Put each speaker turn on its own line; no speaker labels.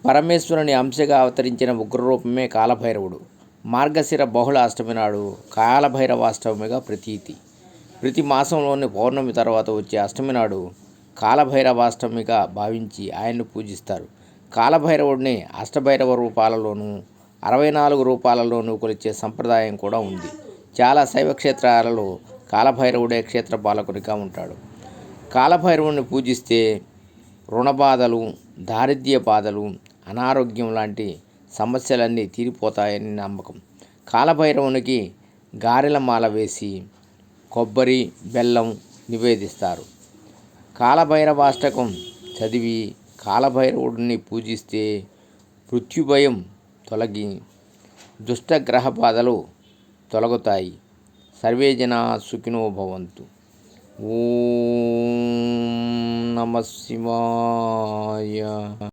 పరమేశ్వరుని అంశగా అవతరించిన ఉగ్రరూపమే కాలభైరవుడు. మార్గశిర బహుళ అష్టమి నాడు కాలభైరవాష్టమిగా ప్రతీతి. ప్రతి మాసంలోని పౌర్ణమి తర్వాత వచ్చే అష్టమి నాడు కాలభైరవాష్టమిగా భావించి ఆయన్ను పూజిస్తారు. కాలభైరవుడిని అష్టభైరవ రూపాలలోనూ 64 రూపాలలోనూ కొలిచే సంప్రదాయం కూడా ఉంది. చాలా శైవ క్షేత్రాలలో కాలభైరవుడే క్షేత్రపాలకునిగా ఉంటాడు. కాలభైరవుడిని పూజిస్తే రుణబాధలు, దారిద్ర్య బాధలు, అనారోగ్యం లాంటి సమస్యలన్నీ తీరిపోతాయని నమ్మకం. కాలభైరవునికి గారెల మాల వేసి కొబ్బరి, బెల్లం నివేదిస్తారు. కాలభైరవాష్టకం చదివి కాలభైరవుడిని పూజిస్తే మృత్యుభయం తొలగి దుష్టగ్రహ బాధలు తొలగుతాయి. సర్వే జనా సుఖినో భవంతు. ఓం నమః శివాయ.